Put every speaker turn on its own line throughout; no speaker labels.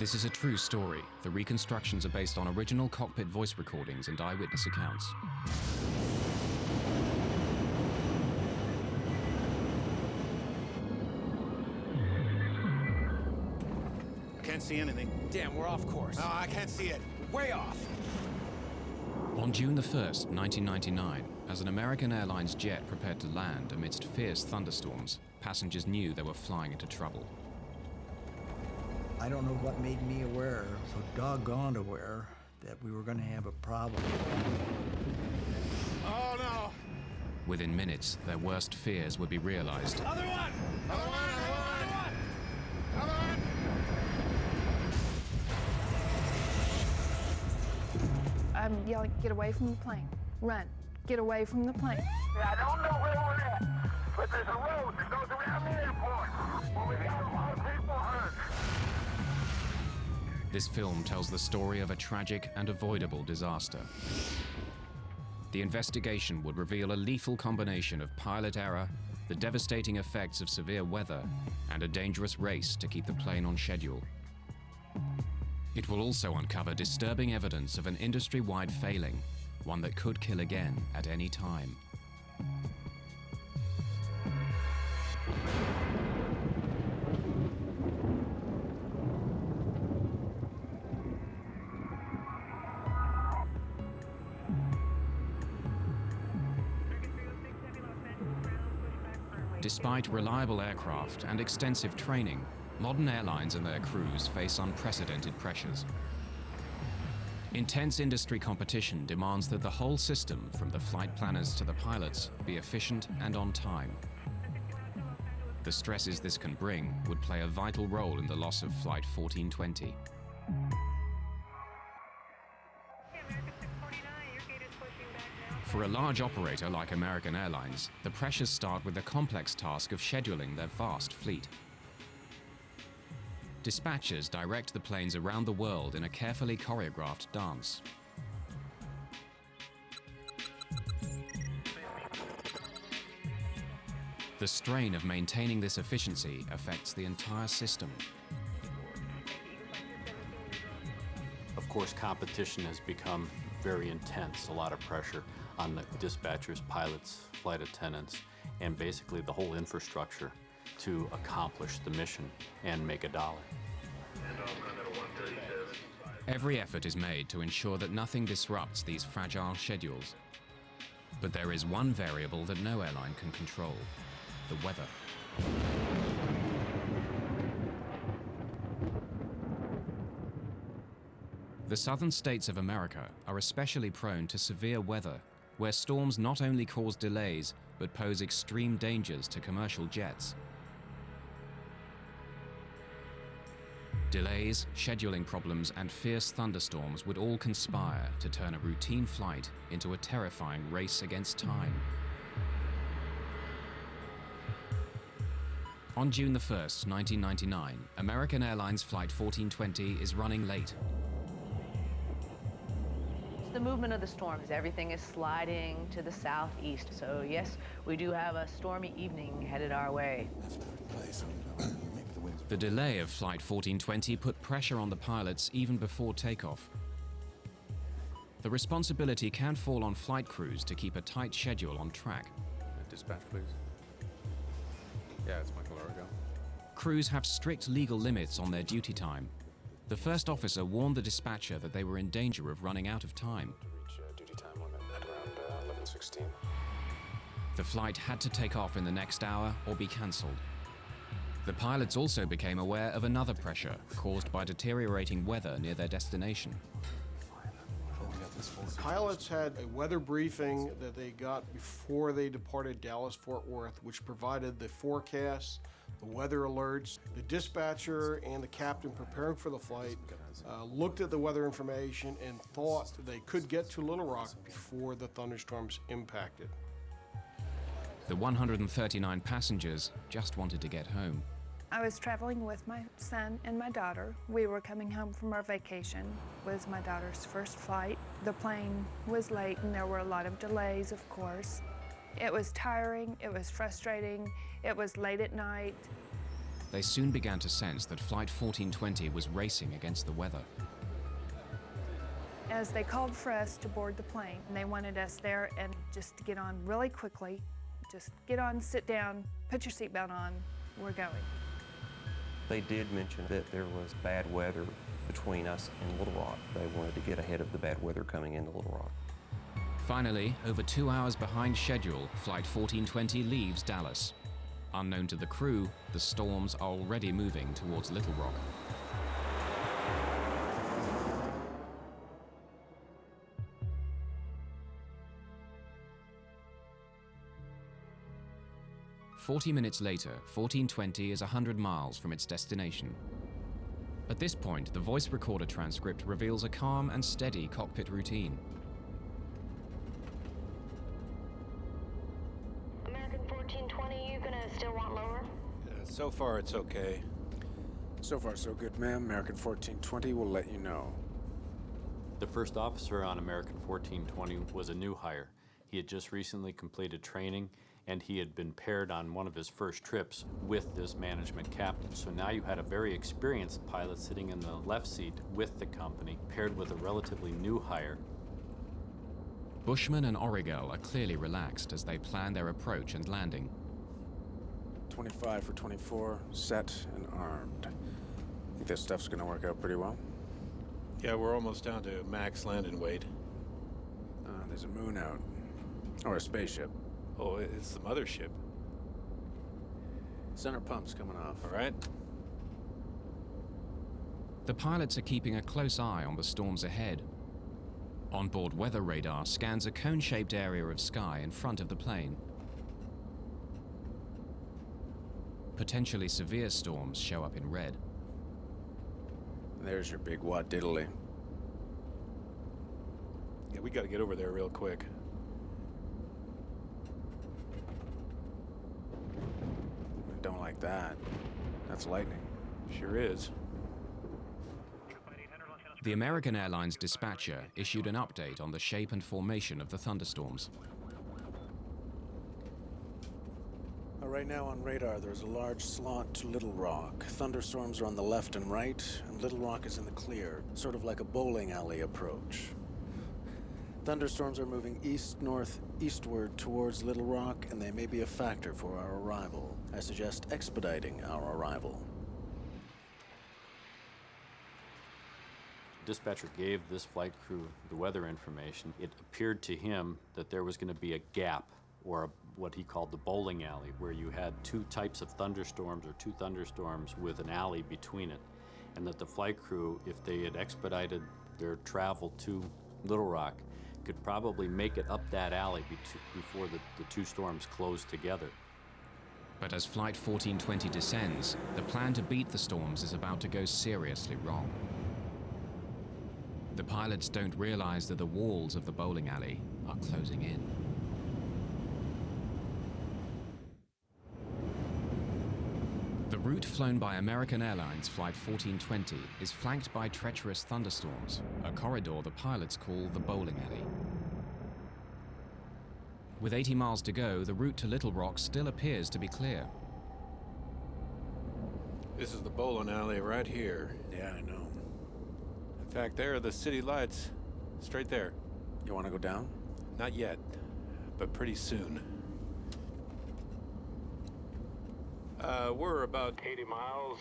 This is a true story. The reconstructions are based on original cockpit voice recordings and eyewitness accounts.
I can't see anything.
Damn, we're off course.
No, I can't see it.
Way off.
On June the 1st, 1999, as an American Airlines jet prepared to land amidst fierce thunderstorms, passengers knew they were flying into trouble.
I don't know what made me aware, so doggone aware, that we were going to have a problem.
Oh, no!
Within minutes, their worst fears would be realized.
Other one!
Other one!
I'm yelling, get away from the plane. Run. Get away from the plane.
I don't know where we're at, but there's a road that goes around the airport. Well, we got a lot of people hurt.
This film tells the story of a tragic and avoidable disaster. The investigation would reveal a lethal combination of pilot error, the devastating effects of severe weather, and a dangerous race to keep the plane on schedule. It will also uncover disturbing evidence of an industry-wide failing, one that could kill again at any time. Despite reliable aircraft and extensive training, modern airlines and their crews face unprecedented pressures. Intense industry competition demands that the whole system, from the flight planners to the pilots, be efficient and on time. The stresses this can bring would play a vital role in the loss of Flight 1420. For a large operator like American Airlines, the pressures start with the complex task of scheduling their vast fleet. Dispatchers direct the planes around the world in a carefully choreographed dance. The strain of maintaining this efficiency affects the entire system.
Of course, competition has become very intense, a lot of pressure on the dispatchers, pilots, flight attendants, and basically the whole infrastructure to accomplish the mission and make a dollar.
Every effort is made to ensure that nothing disrupts these fragile schedules. But there is one variable that no airline can control: the weather. The southern states of America are especially prone to severe weather, where storms not only cause delays, but pose extreme dangers to commercial jets. Delays, scheduling problems, and fierce thunderstorms would all conspire to turn a routine flight into a terrifying race against time. On June the 1st, 1999, American Airlines Flight 1420 is running late.
The movement of the storms, everything is sliding to the southeast. So yes, we do have a stormy evening headed our way.
The delay of Flight 1420 put pressure on the pilots even before takeoff. The responsibility can fall on flight crews to keep a tight schedule on track.
Dispatch, please. Yeah, it's Michael Arago.
Crews have strict legal limits on their duty time. The first officer warned the dispatcher that they were in danger of running out of time.
To reach duty time limit at around 11:16.
The flight had to take off in the next hour or be cancelled. The pilots also became aware of another pressure caused by deteriorating weather near their destination.
Pilots had a weather briefing that they got before they departed Dallas-Fort Worth, which provided the forecasts, the weather alerts. The dispatcher and the captain preparing for the flight looked at the weather information and thought they could get to Little Rock before the thunderstorms impacted.
The 139 passengers just wanted to get home.
I was traveling with my son and my daughter. We were coming home from our vacation. It was my daughter's first flight. The plane was late and there were a lot of delays, of course. It was tiring, it was frustrating, it was late at night.
they soon began to sense that Flight 1420 was racing against the weather.
As they called for us to board the plane, and they wanted us there and just to get on really quickly, just get on, sit down, put your seatbelt on, we're going.
They did mention that there was bad weather between us and Little Rock. They wanted to get ahead of the bad weather coming into Little Rock.
Finally, over 2 hours behind schedule, Flight 1420 leaves Dallas. Unknown to the crew, the storms are already moving towards Little Rock. "40 minutes later, 1420 is 100 miles from its destination. At this point, the voice recorder transcript reveals a calm and steady cockpit routine.
American 1420, you gonna still want lower?
So far, it's okay.
So far, so good, ma'am. American 1420 will let you know.
The first officer on American 1420 was a new hire. He had just recently completed training, and he had been paired on one of his first trips with this management captain. So now you had a very experienced pilot sitting in the left seat with the company, paired with a relatively new hire.
Bushman and Origel are clearly relaxed as they plan their approach and landing.
25 for 24, set and armed. Think this stuff's gonna work out pretty well?
Yeah, we're almost down to max landing weight.
There's a moon out. Or a spaceship.
Oh, it's the mothership.
Center pump's coming off.
All right.
The pilots are keeping a close eye on the storms ahead. Onboard weather radar scans a cone-shaped area of sky in front of the plane. Potentially severe storms show up in red.
There's your big what diddly.
Yeah, we gotta get over there real quick.
Don't like that. That's lightning.
Sure is.
The American Airlines dispatcher issued an update on the shape and formation of the thunderstorms.
Right now on radar, there's a large slot to Little Rock. Thunderstorms are on the left and right, and Little Rock is in the clear, sort of like a bowling alley approach. Thunderstorms are moving east-north-eastward towards Little Rock, and they may be a factor for our arrival. I suggest expediting our arrival.
Dispatcher gave this flight crew the weather information. It appeared to him that there was going to be a gap, or what he called the bowling alley, where you had two types of thunderstorms or two thunderstorms with an alley between it. And that the flight crew, if they had expedited their travel to Little Rock, could probably make it up that alley before the two storms closed together.
But as Flight 1420 descends, the plan to beat the storms is about to go seriously wrong. The pilots don't realize that the walls of the bowling alley are closing in. The route flown by American Airlines Flight 1420 is flanked by treacherous thunderstorms, a corridor the pilots call the bowling alley. With 80 miles to go, the route to Little Rock still appears to be clear.
This is the bowling alley right here.
Yeah, I know.
In fact, there are the city lights. Straight there.
You want to go down?
Not yet, but pretty soon. We're about 80 miles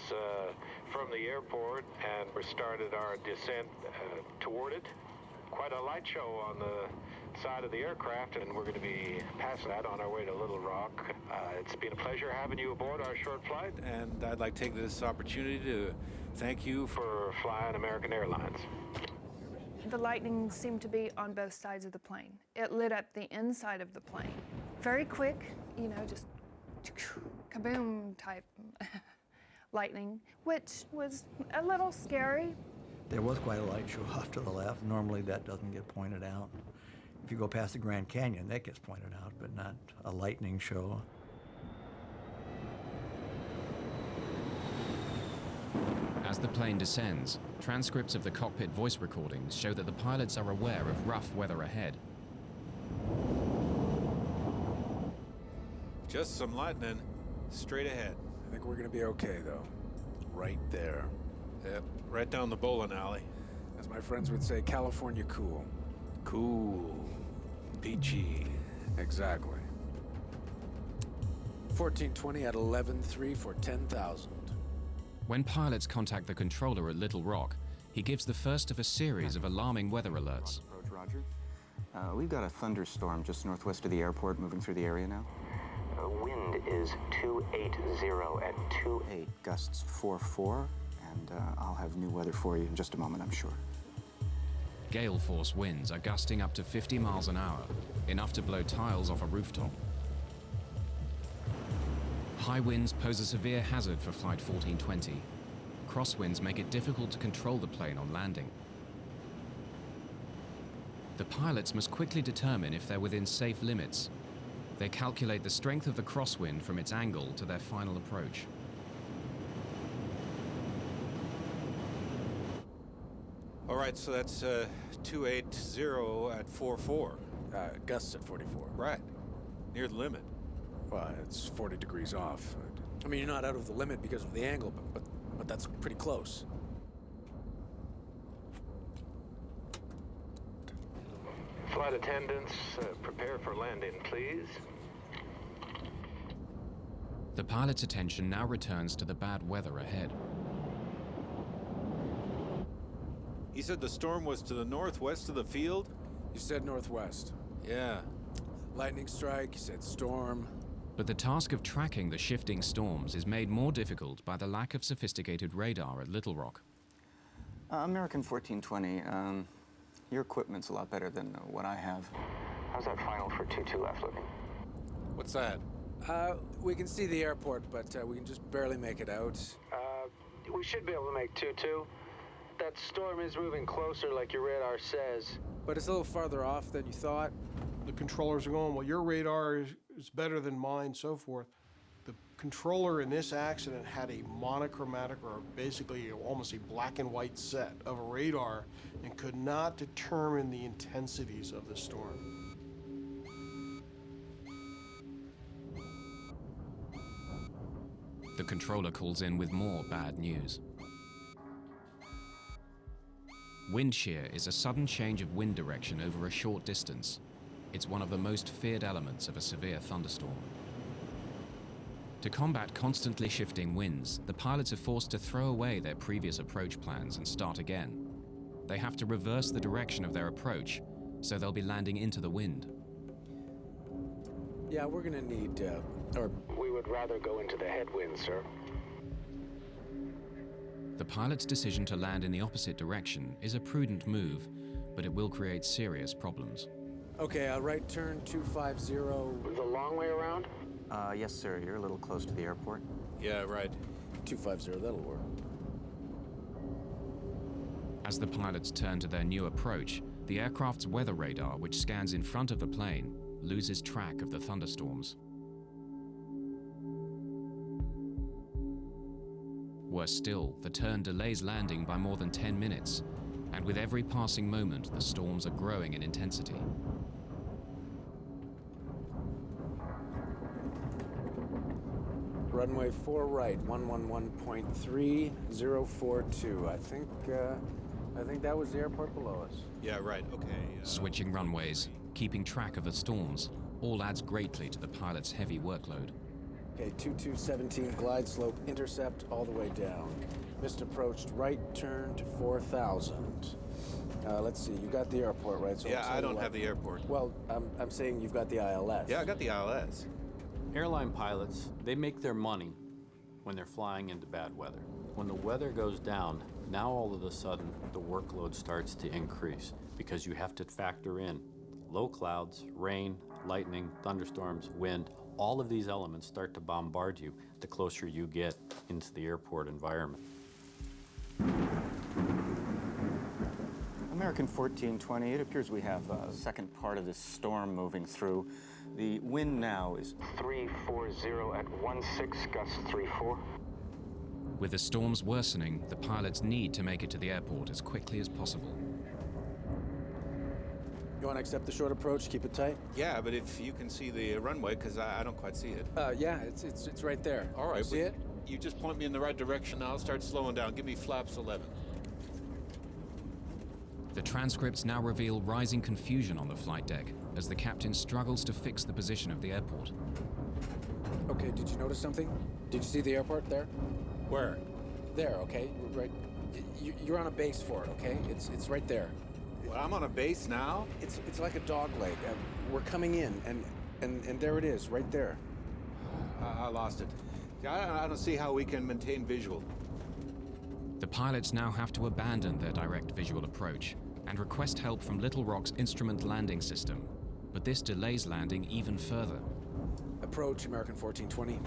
from the airport, and we started our descent toward it. Quite a light show on the side of the aircraft, and we're going to be past that on our way to Little Rock. It's been a pleasure having you aboard our short flight, and I'd like to take this opportunity to thank you for flying American Airlines.
The lightning seemed to be on both sides of the plane. It lit up the inside of the plane. Very quick, you know, just kaboom type lightning, which was a little scary.
There was quite a light show off to the left. Normally that doesn't get pointed out. If you go past the Grand Canyon, that gets pointed out, but not a lightning show.
As the plane descends, transcripts of the cockpit voice recordings show that the pilots are aware of rough weather ahead.
Just some lightning straight ahead.
I think we're gonna be okay, though. Right there.
Yep, right down the bowling alley.
As my friends would say, California cool.
Cool. Peachy.
Exactly. 1420 at 11.3 for 10,000.
When pilots contact the controller at Little Rock, he gives the first of a series of alarming weather alerts.
Approach, Roger. We've got a thunderstorm just northwest of the airport moving through the area now. Wind is 280 at 2.8, gusts 4.4, and I'll have new weather for you in just a moment, I'm sure.
Gale force winds are gusting up to 50 miles an hour, enough to blow tiles off a rooftop. High winds pose a severe hazard for Flight 1420. Crosswinds make it difficult to control the plane on landing. The pilots must quickly determine if they're within safe limits. They calculate the strength of the crosswind from its angle to their final approach.
All right, so that's 280 at 4.4.
Gusts at 44.
Right, near the limit.
Well, it's 40 degrees off. I mean, you're not out of the limit because of the angle, but that's pretty close.
Flight attendants, prepare for landing, please.
The pilot's attention now returns to the bad weather ahead.
He said the storm was to the northwest of the field?
You said northwest.
Yeah.
Lightning strike, you said storm.
But the task of tracking the shifting storms is made more difficult by the lack of sophisticated radar at Little Rock.
American 1420, your equipment's a lot better than what I have. How's that final for 2-2 left looking?
What's that?
We can see the airport, but we can just barely make it out.
We should be able to make 2-2. That storm is moving closer like your radar says.
But it's a little farther off than you thought.
The controllers are going, well, your radar is better than mine, so forth. The controller in this accident had a monochromatic, or basically almost a black and white set of a radar, and could not determine the intensities of the storm.
The controller calls in with more bad news. Wind shear is a sudden change of wind direction over a short distance. It's one of the most feared elements of a severe thunderstorm. To combat constantly shifting winds, the pilots are forced to throw away their previous approach plans and start again. They have to reverse the direction of their approach, so they'll be landing into the wind.
Yeah, we're gonna need,
We would rather go into the headwind, sir.
The pilot's decision to land in the opposite direction is a prudent move, but it will create serious problems.
Okay, right turn 250.
The long way around?
Yes, sir. You're a little close to the airport.
Yeah, right.
250, that'll work.
As the pilots turn to their new approach, the aircraft's weather radar, which scans in front of the plane, loses track of the thunderstorms. Worse still, the turn delays landing by more than 10 minutes, and with every passing moment, the storms are growing in intensity.
Runway 4 right, 111.3042. I think that was the airport below us.
Yeah, right, okay.
Switching runways, keeping track of the storms, all adds greatly to the pilot's heavy workload.
Okay, 2217 glide slope intercept all the way down. Missed approached right turn to 4000. Let's see, you got the airport, right? So
yeah, I don't have the airport.
Well, I'm saying you've got the ILS.
Yeah, I got the ILS.
Airline pilots, they make their money when they're flying into bad weather. When the weather goes down, now all of a sudden the workload starts to increase because you have to factor in low clouds, rain, lightning, thunderstorms, wind. All of these elements start to bombard you the closer you get into the airport environment.
American 1420, it appears we have a second part of this storm moving through. The wind now is
340 at 16, gust 34.
With the storms worsening, the pilots need to make it to the airport as quickly as possible.
You want to accept the short approach, keep it tight?
Yeah, but if you can see the runway, because I don't quite see it.
Yeah, it's right there.
All right.
You see it?
You just point me in the right direction, I'll start slowing down. Give me flaps 11.
The transcripts now reveal rising confusion on the flight deck as the captain struggles to fix the position of the airport.
Okay, did you notice something? Did you see the airport there?
Where?
There, okay? Right. You're on a base for it, okay? It's right there.
Well, I'm on a base now?
It's like a dog leg. We're coming in, and there it is, right there.
I lost it. I don't see how we can maintain visual.
The pilots now have to abandon their direct visual approach and request help from Little Rock's instrument landing system, but this delays landing even further.
Approach, American 1420.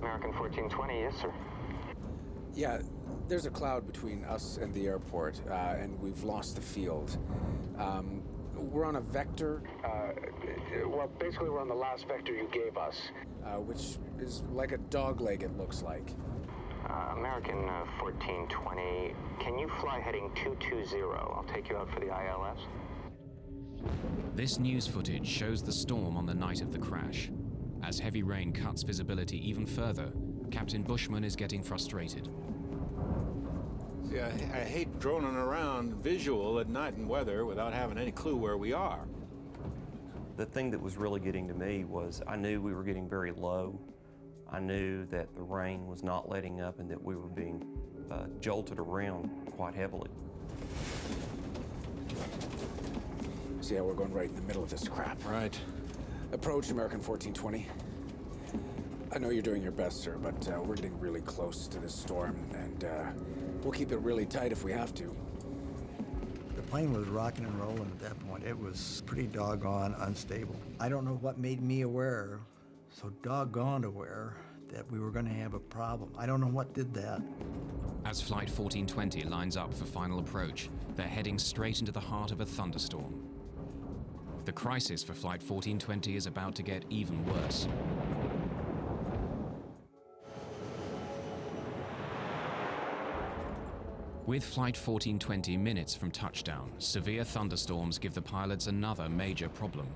American 1420, yes, sir.
Yeah, there's a cloud between us and the airport, and we've lost the field. We're on a vector.
Well, basically we're on the last vector you gave us.
Which is like a dog leg, it looks like.
American 1420, can you fly heading 220? I'll take you out for the ILS.
This news footage shows the storm on the night of the crash. As heavy rain cuts visibility even further, Captain Bushman is getting frustrated.
See, I hate droning around visual at night and weather without having any clue where we are.
The thing that was really getting to me was I knew we were getting very low. I knew that the rain was not letting up and that we were being jolted around quite heavily.
See how we're going right in the middle of this crap.
Right.
Approach, American 1420. I know you're doing your best, sir, but we're getting really close to this storm, and we'll keep it really tight if we have to.
The plane was rocking and rolling at that point. It was pretty doggone unstable. I don't know what made me aware, so doggone aware, that we were going to have a problem. I don't know what did that.
As Flight 1420 lines up for final approach, they're heading straight into the heart of a thunderstorm. The crisis for Flight 1420 is about to get even worse. With Flight 1420 minutes from touchdown, severe thunderstorms give the pilots another major problem.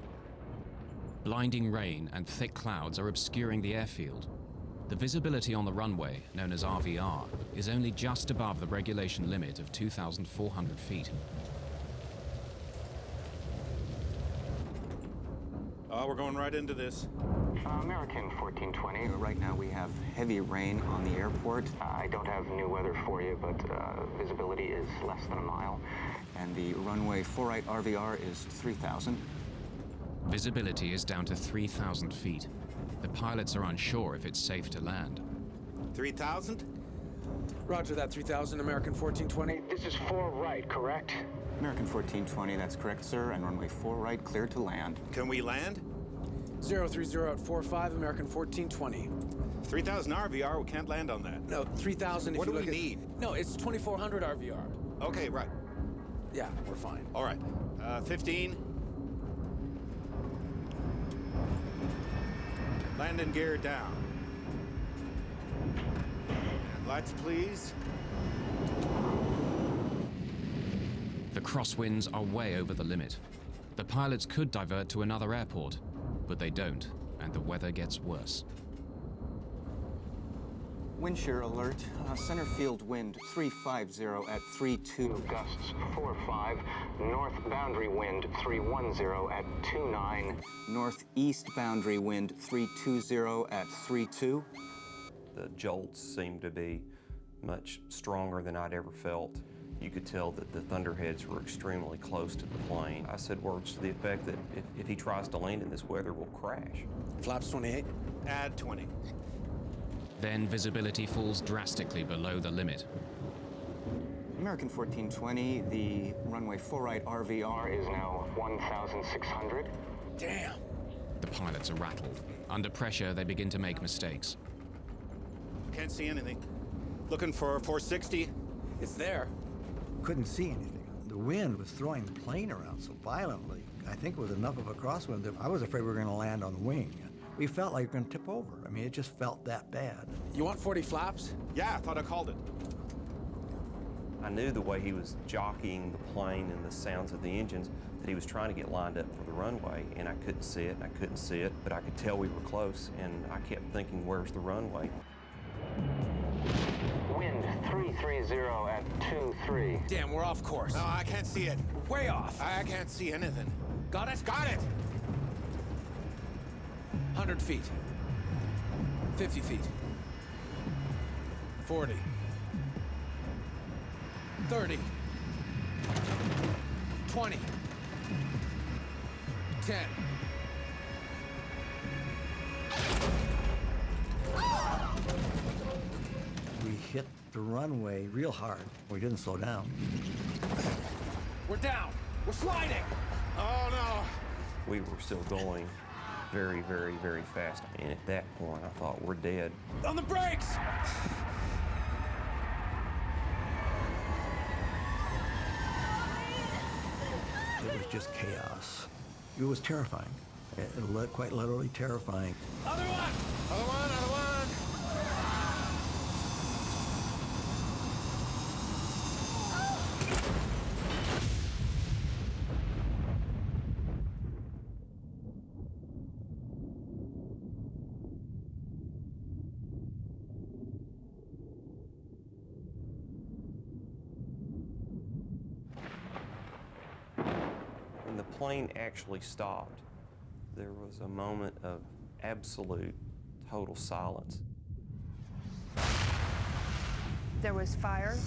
Blinding rain and thick clouds are obscuring the airfield. The visibility on the runway, known as RVR, is only just above the regulation limit of 2,400 feet.
We're going right into this.
American 1420.
Right now we have heavy rain on the airport.
I don't have new weather for you, but visibility is less than a mile.
And the runway 4 right RVR is 3,000.
Visibility is down to 3,000 feet. The pilots are unsure if it's safe to land.
3,000?
Roger that, 3,000, American 1420.
This is 4 right, correct?
American 1420, that's correct, sir. And runway 4 right, cleared to land.
Can we land?
030 at 45, American 1420.
3,000 RVR, we can't land on that.
No, 3,000 if
what
you
do
look
we
at...
need?
No, it's 2,400 RVR.
Okay, right.
Yeah, we're fine.
All right. 15. Landing gear down. And lights, please.
The crosswinds are way over the limit. The pilots could divert to another airport, but they don't, and the weather gets worse.
Wind shear alert. Center field wind 350 at 32.
Gusts 45. North boundary wind 310 at 29.
Northeast boundary wind 320 at 32.
The jolts seemed to be much stronger than I'd ever felt. You could tell that the thunderheads were extremely close to the plane. I said words to the effect that if he tries to land in this weather, we'll crash.
Flaps 28.
Add 20.
Then visibility falls drastically below the limit.
American 1420, the runway 4 right RVR
is now 1,600.
Damn.
The pilots are rattled. Under pressure, they begin to make mistakes.
Can't see anything. Looking for 460.
It's there.
Couldn't see anything. The wind was throwing the plane around so violently. I think it was enough of a crosswind that I was afraid we were going to land on the wing. We felt like we were going to tip over. I mean, it just felt that bad.
You want 40 flaps?
Yeah, I thought I called it.
I knew the way he was jockeying the plane and the sounds of the engines that he was trying to get lined up for the runway, and I couldn't see it, and I couldn't see it, but I could tell we were close, and I kept thinking, where's the runway?
Wind 330 at 23.
Damn, we're off course.
No, I can't see it.
We're way off.
I can't see anything.
Got it?
Got it!
100 feet. 50 feet. 40. 30. 20. 10.
We hit the runway real hard. We didn't slow down.
We're down. We're sliding.
Oh, no!
We were still going very, very, very fast. And at that point, I thought, we're dead.
On the brakes!
It was just chaos. It was terrifying. Quite literally terrifying.
Other one!
Other one, other one!
When the plane actually stopped, there was a moment of absolute, total silence.
There was fire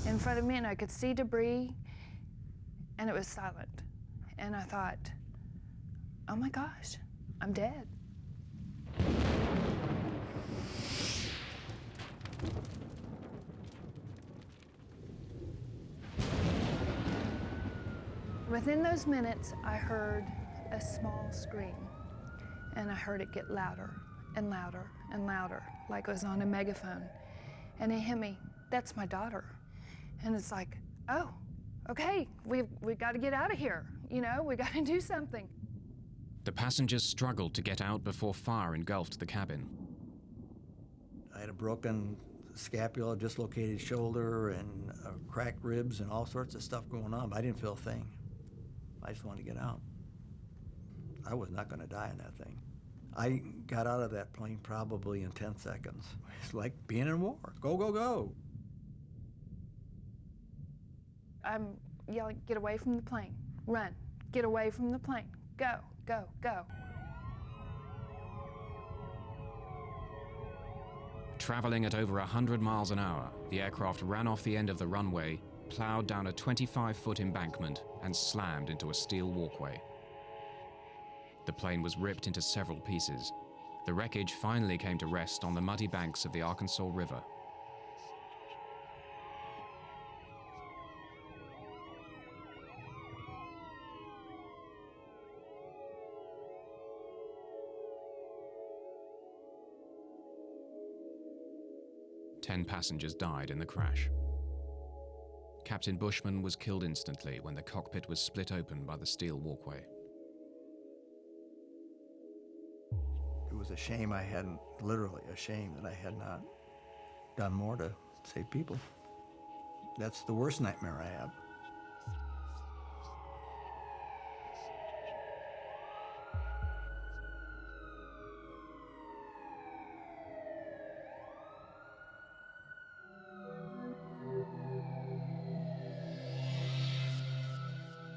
in front of me, and I could see debris, and it was silent. And I thought, oh my gosh, I'm dead. Within those minutes, I heard a small scream, and I heard it get louder and louder and louder, like it was on a megaphone. And it hit me, that's my daughter. And it's like, oh, okay, we've got to get out of here. You know, we got to do something.
The passengers struggled to get out before fire engulfed the cabin.
I had a broken scapula, dislocated shoulder, and cracked ribs, and all sorts of stuff going on, but I didn't feel a thing. I just wanted to get out. I was not going to die in that thing. I got out of that plane probably in 10 seconds. It's like being in war. Go, go, go.
I'm yelling, get away from the plane. Run. Get away from the plane. Go, go, go.
Traveling at over 100 miles an hour, the aircraft ran off the end of the runway, plowed down a 25-foot embankment, and slammed into a steel walkway. The plane was ripped into several pieces. The wreckage finally came to rest on the muddy banks of the Arkansas River. Ten passengers died in the crash. Captain Bushman was killed instantly when the cockpit was split open by the steel walkway.
It was a shame I hadn't, literally a shame that I had not done more to save people. That's the worst nightmare I have.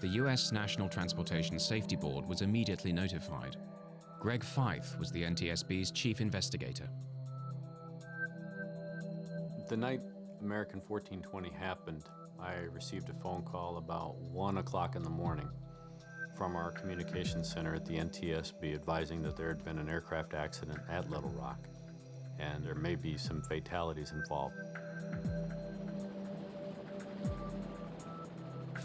The U.S. National Transportation Safety Board was immediately notified. Greg Feith was the NTSB's chief investigator.
The night American 1420 happened, I received a phone call about 1 o'clock in the morning from our communications center at the NTSB advising that there had been an aircraft accident at Little Rock, and there may be some fatalities involved.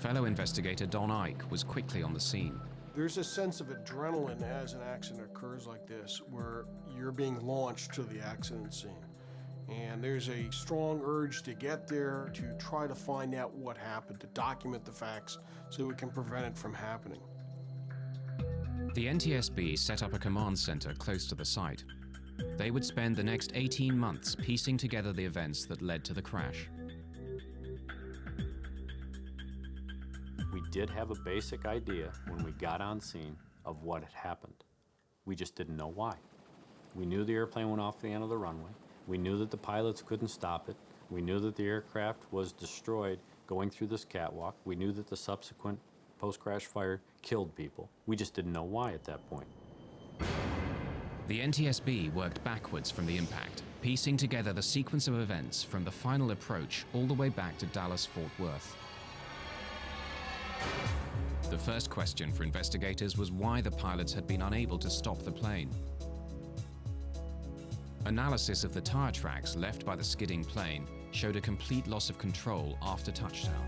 Fellow investigator Don Ike was quickly on the scene.
There's a sense of adrenaline as an accident occurs like this, where you're being launched to the accident scene. And there's a strong urge to get there, to try to find out what happened, to document the facts so we can prevent it from happening.
The NTSB set up a command center close to the site. They would spend the next 18 months piecing together the events that led to the crash.
We did have a basic idea when we got on scene of what had happened. We just didn't know why. We knew the airplane went off the end of the runway. We knew that the pilots couldn't stop it. We knew that the aircraft was destroyed going through this catwalk. We knew that the subsequent post-crash fire killed people. We just didn't know why at that point.
The NTSB worked backwards from the impact, piecing together the sequence of events from the final approach all the way back to Dallas-Fort Worth. The first question for investigators was why the pilots had been unable to stop the plane. Analysis of the tire tracks left by the skidding plane showed a complete loss of control after touchdown.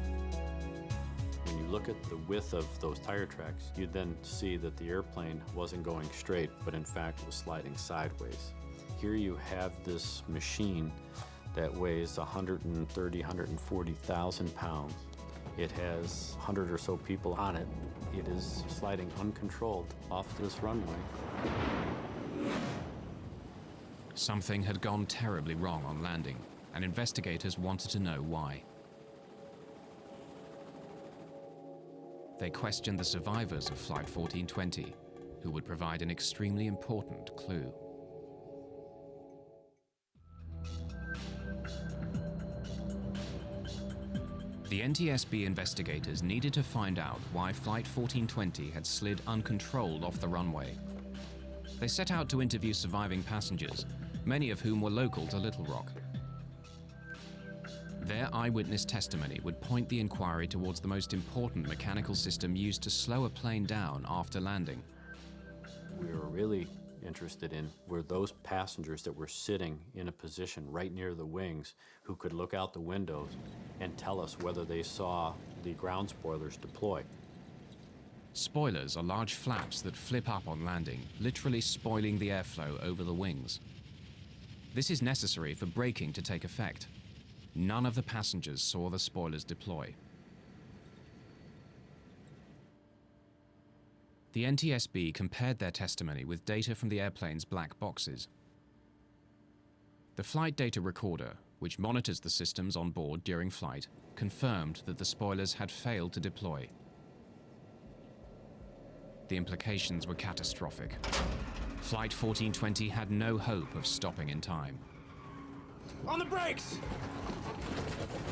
When you look at the width of those tire tracks, you then see that the airplane wasn't going straight, but in fact was sliding sideways. Here you have this machine that weighs 130, 140,000 pounds. It has 100 or so people on it. It is sliding uncontrolled off this runway.
Something had gone terribly wrong on landing, and investigators wanted to know why. They questioned the survivors of Flight 1420, who would provide an extremely important clue. The NTSB investigators needed to find out why Flight 1420 had slid uncontrolled off the runway. They set out to interview surviving passengers, many of whom were local to Little Rock. Their eyewitness testimony would point the inquiry towards the most important mechanical system used to slow a plane down after landing.
We were really interested in were those passengers that were sitting in a position right near the wings who could look out the windows and tell us whether they saw the ground spoilers deploy.
Spoilers are large flaps that flip up on landing, literally spoiling the airflow over the wings. This is necessary for braking to take effect. None of the passengers saw the spoilers deploy. The NTSB compared their testimony with data from the airplane's black boxes. The flight data recorder, which monitors the systems on board during flight, confirmed that the spoilers had failed to deploy. The implications were catastrophic. Flight 1420 had no hope of stopping in time.
On the brakes!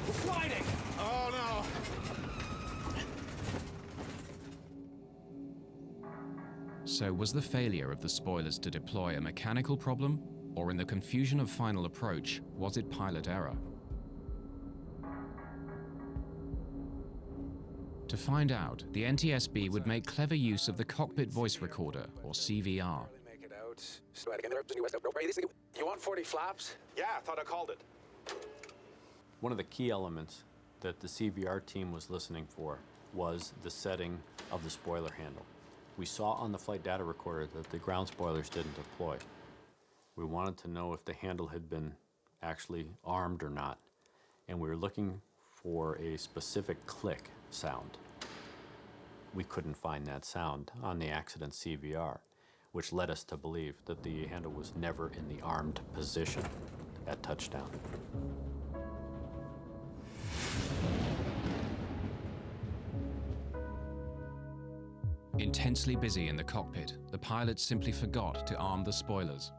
We're sliding! Oh no!
So was the failure of the spoilers to deploy a mechanical problem, or in the confusion of final approach, was it pilot error? To find out, the NTSB would make clever use of the cockpit voice recorder, or CVR.
You want 40 flaps?
Yeah, I thought I called it.
One of the key elements that the CVR team was listening for was the setting of the spoiler handle. We saw on the flight data recorder that the ground spoilers didn't deploy. We wanted to know if the handle had been actually armed or not, and we were looking for a specific click sound. We couldn't find that sound on the accident CVR, which led us to believe that the handle was never in the armed position at touchdown.
Intensely busy in the cockpit, the pilots simply forgot to arm the spoilers.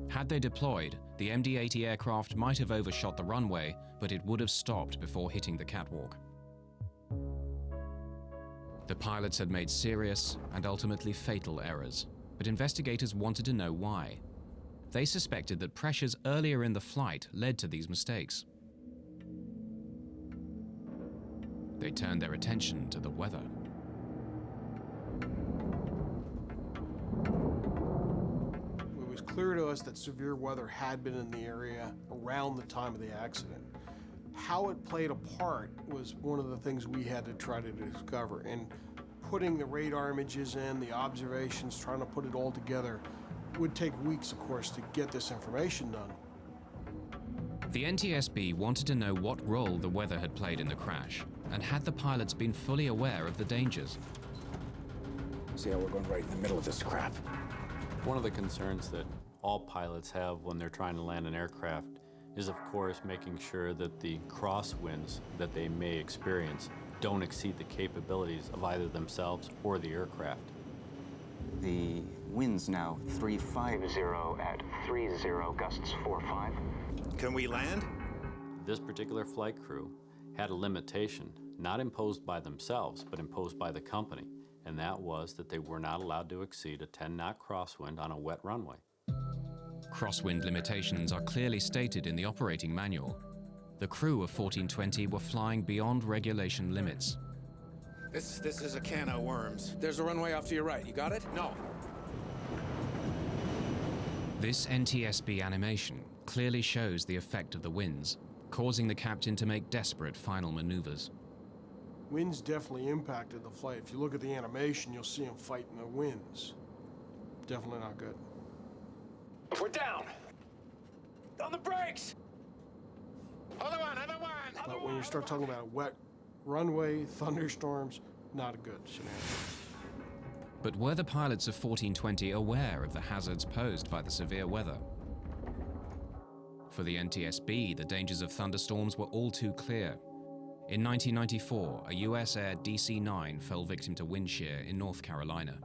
Had they deployed, the MD-80 aircraft might have overshot the runway, but it would have stopped before hitting the catwalk. The pilots had made serious and ultimately fatal errors, but investigators wanted to know why. They suspected that pressures earlier in the flight led to these mistakes. They turned their attention to the weather.
It was clear to us that severe weather had been in the area around the time of the accident. How it played a part was one of the things we had to try to discover. And putting the radar images in, the observations, trying to put it all together, would take weeks, of course, to get this information done.
The NTSB wanted to know what role the weather had played in the crash, and had the pilots been fully aware of the dangers.
See how we're going right in the middle of this crap.
One of the concerns that all pilots have when they're trying to land an aircraft is, of course, making sure that the crosswinds that they may experience don't exceed the capabilities of either themselves or the aircraft.
The Winds now 350 at 30, gusts 45.
Can we land?
This particular flight crew had a limitation, not imposed by themselves, but imposed by the company, and that was that they were not allowed to exceed a 10-knot crosswind on a wet runway.
Crosswind limitations are clearly stated in the operating manual. The crew of 1420 were flying beyond regulation limits.
This is a can of worms.
There's a runway off to your right. You got it?
No.
This NTSB animation clearly shows the effect of the winds, causing the captain to make desperate final maneuvers.
Winds definitely impacted the flight. If you look at the animation, you'll see him fighting the winds. Definitely not good.
We're down. On the brakes. Other one.
But when you start talking about a wet runway, thunderstorms, not a good scenario.
But were the pilots of 1420 aware of the hazards posed by the severe weather? For the NTSB, the dangers of thunderstorms were all too clear. In 1994, a US Air DC-9 fell victim to wind shear in North Carolina.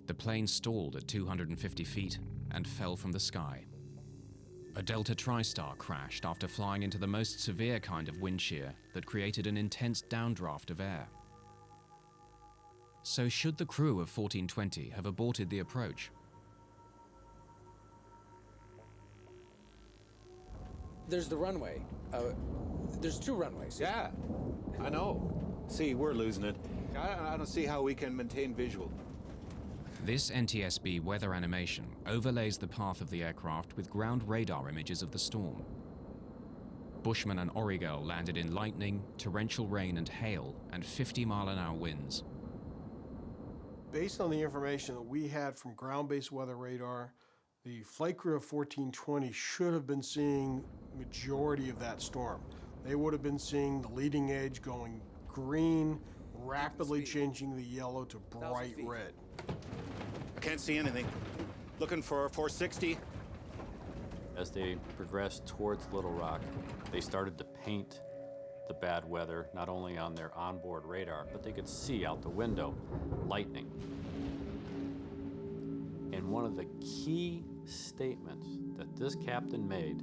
The plane stalled at 250 feet and fell from the sky. A Delta TriStar crashed after flying into the most severe kind of wind shear that created an intense downdraft of air. So should the crew of 1420 have aborted the approach?
There's the runway. There's two runways.
Yeah, I know. See, we're losing it. I don't see how we can maintain visual.
This NTSB weather animation overlays the path of the aircraft with ground radar images of the storm. Bushman and Origal landed in lightning, torrential rain and hail, and 50-mile-an-hour winds.
Based on the information that we had from ground-based weather radar, the flight crew of 1420 should have been seeing majority of that storm. They would have been seeing the leading edge going green, rapidly changing the yellow to bright red.
I can't see anything. Looking for 460.
As they progressed towards Little Rock, they started to paint the bad weather not only on their onboard radar, but they could see out the window lightning. And one of the key statements that this captain made,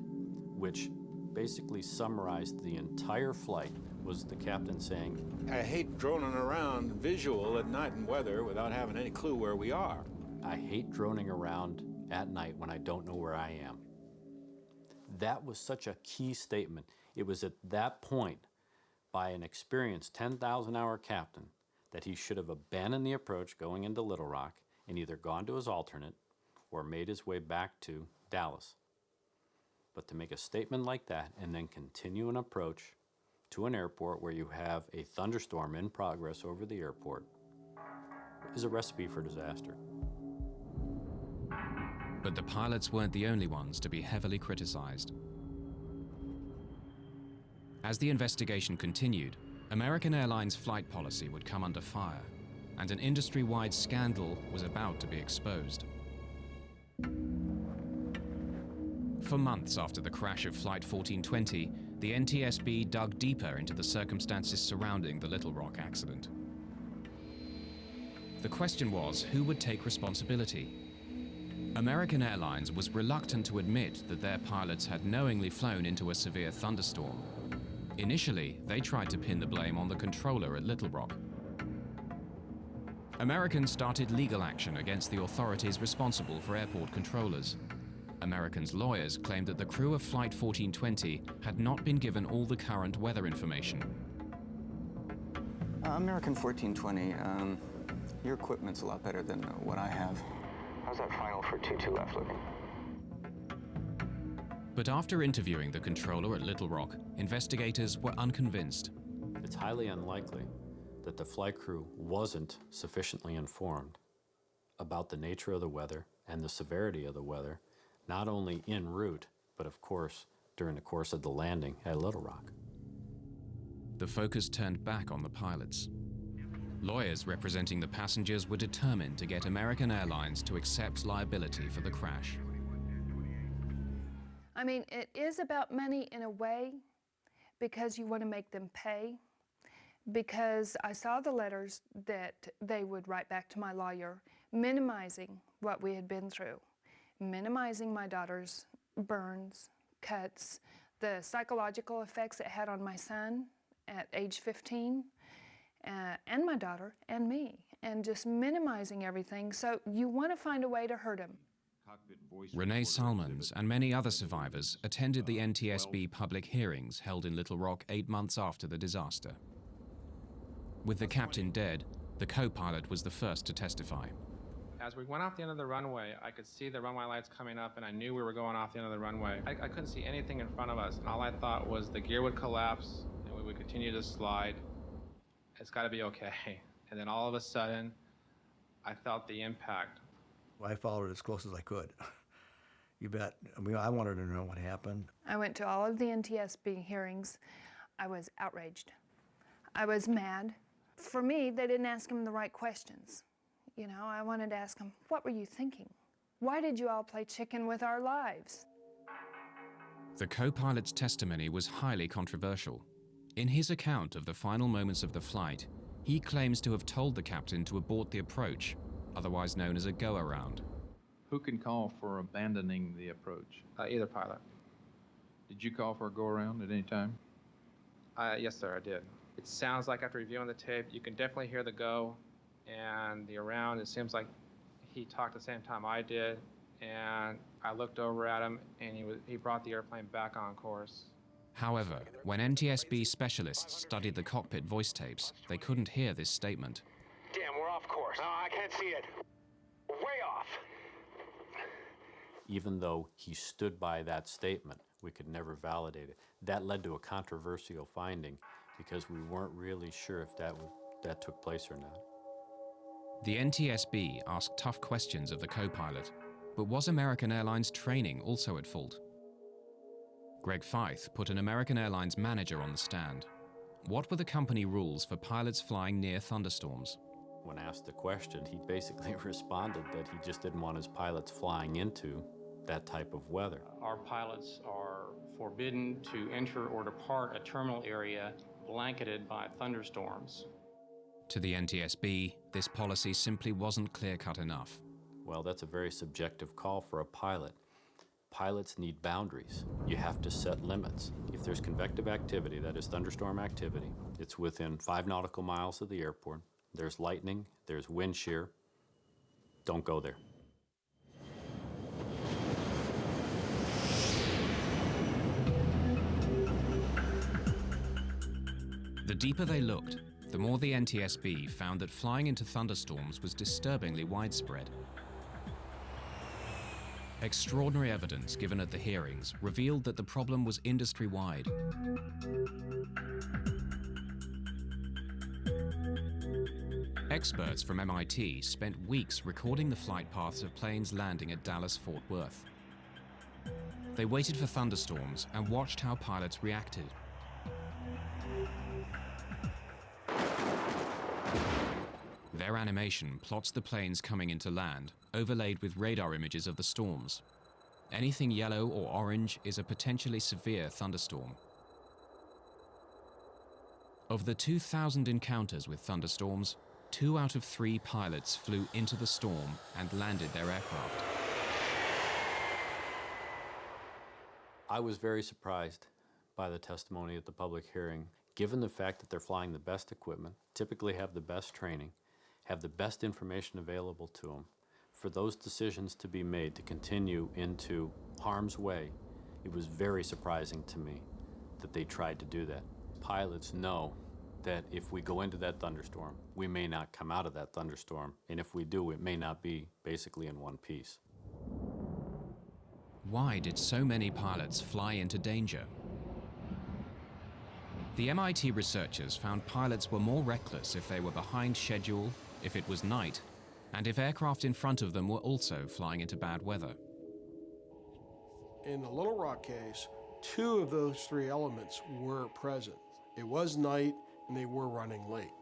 which basically summarized the entire flight, was the captain saying,
I hate droning around visual at night in weather without having any clue where we are.
I hate droning around at night when I don't know where I am. That was such a key statement. It was at that point, by an experienced 10,000-hour captain, that he should have abandoned the approach going into Little Rock and either gone to his alternate or made his way back to Dallas. But to make a statement like that and then continue an approach to an airport where you have a thunderstorm in progress over the airport is a recipe for disaster.
But the pilots weren't the only ones to be heavily criticized. As the investigation continued, American Airlines flight policy would come under fire, and an industry-wide scandal was about to be exposed. For months after the crash of Flight 1420, the NTSB dug deeper into the circumstances surrounding the Little Rock accident. The question was, who would take responsibility? American Airlines was reluctant to admit that their pilots had knowingly flown into a severe thunderstorm. Initially, they tried to pin the blame on the controller at Little Rock. Americans started legal action against the authorities responsible for airport controllers. Americans' lawyers claimed that the crew of Flight 1420 had not been given all the current weather information.
American 1420, your equipment's a lot better than what I have. How's that final for 22 left looking?
But after interviewing the controller at Little Rock, investigators were unconvinced.
It's highly unlikely that the flight crew wasn't sufficiently informed about the nature of the weather and the severity of the weather, not only en route, but of course, during the course of the landing at Little Rock.
The focus turned back on the pilots. Lawyers representing the passengers were determined to get American Airlines to accept liability for the crash.
I mean, it is about money in a way, because you want to make them pay. because I saw the letters that they would write back to my lawyer, minimizing what we had been through, minimizing my daughter's burns, cuts, the psychological effects it had on my son at age 15, and my daughter and me, and just minimizing everything. So you want to find a way to hurt him.
Renee Salmons and many other survivors attended the NTSB public hearings held in Little Rock 8 months after the disaster. With the captain dead, the co-pilot was the first to testify.
As we went off the end of the runway, I could see the runway lights coming up, and I knew we were going off the end of the runway. I couldn't see anything in front of us, and all I thought was the gear would collapse, and we would continue to slide. It's got to be okay. And then all of a sudden, I felt the impact.
I followed it as close as I could. You bet. I mean, I wanted to know what happened.
I went to all of the NTSB hearings. I was outraged. I was mad. For me, they didn't ask him the right questions. You know, I wanted to ask him, what were you thinking? Why did you all play chicken with our lives?
The co-pilot's testimony was highly controversial. In his account of the final moments of the flight, he claims to have told the captain to abort the approach, otherwise known as a go-around.
Who can call for abandoning the approach?
Either pilot.
Did you call for a go-around at any time?
Yes, sir, I did. It sounds like after reviewing the tape, you can definitely hear the go and the around. It seems like he talked at the same time I did, and I looked over at him, and he brought the airplane back on course.
However, when NTSB specialists studied the cockpit voice tapes, they couldn't hear this statement.
Damn, we're off course. No, I can't see it. We're way off.
Even though he stood by that statement, we could never validate it. That led to a controversial finding because we weren't really sure if that took place or not.
The NTSB asked tough questions of the co-pilot, but was American Airlines training also at fault? Greg Feith put an American Airlines manager on the stand. What were the company rules for pilots flying near thunderstorms?
When asked the question, he basically responded that he just didn't want his pilots flying into that type of weather.
Our pilots are forbidden to enter or depart a terminal area blanketed by thunderstorms.
To the NTSB, this policy simply wasn't clear-cut enough.
Well, that's a very subjective call for a pilot. Pilots need boundaries. You have to set limits. If there's convective activity, that is thunderstorm activity, it's within 5 nautical miles of the airport. There's lightning, there's wind shear. Don't go there.
The deeper they looked, the more the NTSB found that flying into thunderstorms was disturbingly widespread. Extraordinary evidence given at the hearings revealed that the problem was industry-wide. Experts from MIT spent weeks recording the flight paths of planes landing at Dallas-Fort Worth. They waited for thunderstorms and watched how pilots reacted. Their animation plots the planes coming into land, overlaid with radar images of the storms. Anything yellow or orange is a potentially severe thunderstorm. Of the 2,000 encounters with thunderstorms, 2 out of 3 pilots flew into the storm and landed their aircraft.
I was very surprised by the testimony at the public hearing, given the fact that they're flying the best equipment, typically have the best training, have the best information available to them. For those decisions to be made to continue into harm's way, it was very surprising to me that they tried to do that. Pilots know that if we go into that thunderstorm, we may not come out of that thunderstorm, and if we do, it may not be basically in one piece.
Why did so many pilots fly into danger? The MIT researchers found pilots were more reckless if they were behind schedule, if it was night, and if aircraft in front of them were also flying into bad weather.
In the Little Rock case, 2 of those 3 elements were present. It was night, and they were running late.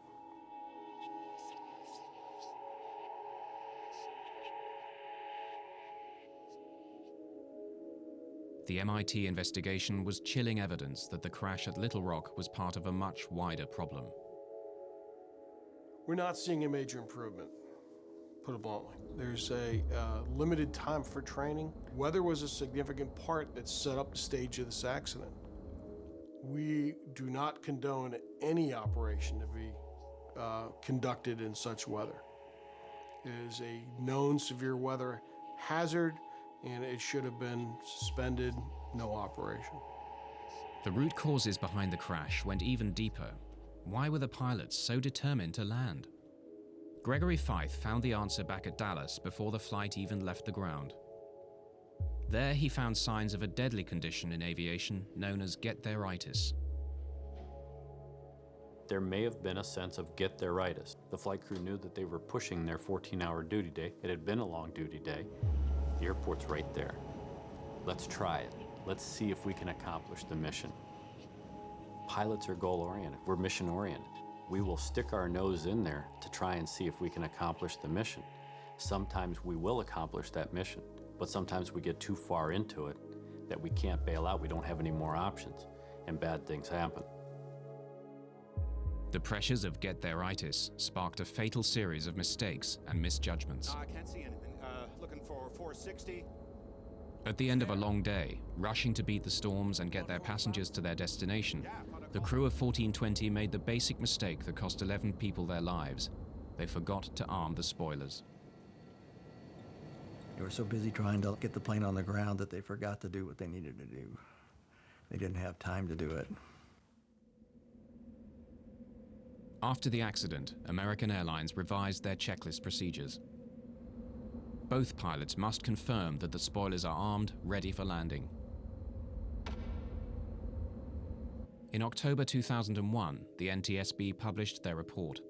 The MIT investigation was chilling evidence that the crash at Little Rock was part of a much wider problem.
We're not seeing a major improvement, put it bluntly. There's a limited time for training. Weather was a significant part that set up the stage of this accident. We do not condone any operation to be conducted in such weather. It is a known severe weather hazard, and it should have been suspended, no operation.
The root causes behind the crash went even deeper. Why were the pilots so determined to land? Gregory Fife found the answer back at Dallas before the flight even left the ground. There he found signs of a deadly condition in aviation known as get-there-itis.
There may have been a sense of get-there-itis. The flight crew knew that they were pushing their 14-hour duty day. It had been a long duty day. The airport's right there. Let's try it. Let's see if we can accomplish the mission. Pilots are goal-oriented. We're mission-oriented. We will stick our nose in there to try and see if we can accomplish the mission. Sometimes we will accomplish that mission, but sometimes we get too far into it that we can't bail out. We don't have any more options, and bad things happen.
The pressures of get-there-itis sparked a fatal series of mistakes and misjudgments.
I can't see anything. Looking for 460.
At the end of a long day, rushing to beat the storms and get their passengers to their destination, the crew of 1420 made the basic mistake that cost 11 people their lives. They forgot to arm the spoilers.
They were so busy trying to get the plane on the ground that they forgot to do what they needed to do. They didn't have time to do it.
After the accident, American Airlines revised their checklist procedures. Both pilots must confirm that the spoilers are armed, ready for landing. In October 2001, the NTSB published their report.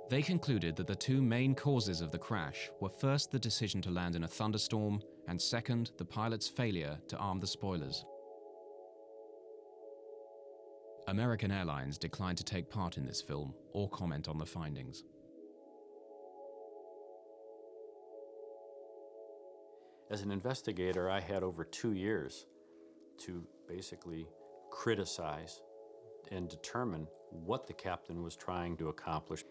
They concluded that the two main causes of the crash were first the decision to land in a thunderstorm, and second, the pilot's failure to arm the spoilers. American Airlines declined to take part in this film or comment on the findings.
As an investigator, I had over 2 years to basically criticize and determine what the captain was trying to accomplish.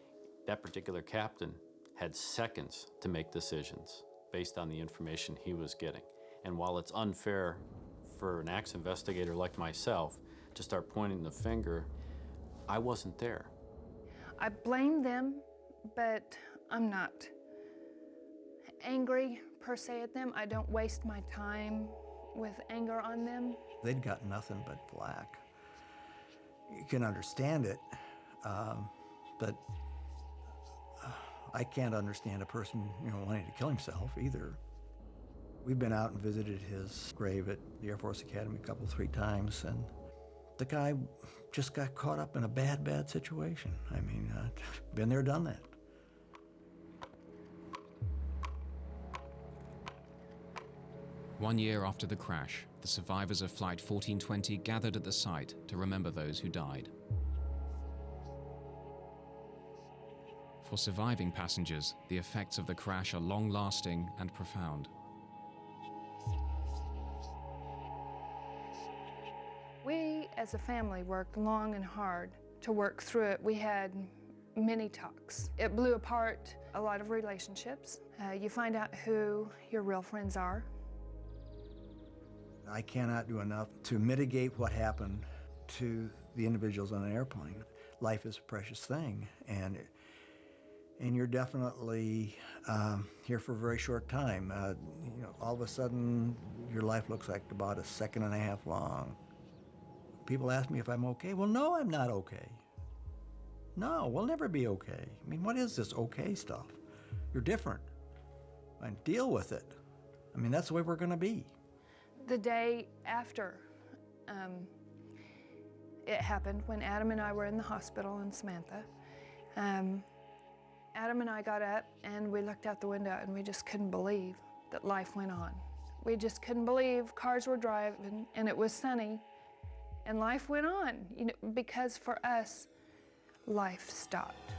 That particular captain had seconds to make decisions based on the information he was getting. And while it's unfair for an ex-investigator like myself to start pointing the finger, I wasn't there.
I blame them, but I'm not angry per se at them. I don't waste my time with anger on them.
They'd got nothing but flack. You can understand it, but I can't understand a person, wanting to kill himself either. We've been out and visited his grave at the Air Force Academy three times, and the guy just got caught up in a bad situation. I mean, been there, done that.
One year after the crash, the survivors of Flight 1420 gathered at the site to remember those who died. For surviving passengers, the effects of the crash are long-lasting and profound.
We, as a family, worked long and hard to work through it. We had many talks. It blew apart a lot of relationships. You find out who your real friends are.
I cannot do enough to mitigate what happened to the individuals on an airplane. Life is a precious thing, and you're definitely here for a very short time. All of a sudden, your life looks like about 1.5 seconds long. People ask me if I'm okay. Well, no, I'm not okay. No, we'll never be okay. I mean, what is this okay stuff? You're different. And deal with it. I mean, that's the way we're going to be.
The day after it happened, when Adam and I were in the hospital in Samantha, Adam and I got up and we looked out the window and we just couldn't believe that life went on. We just couldn't believe cars were driving and it was sunny and life went on, because for us, life stopped.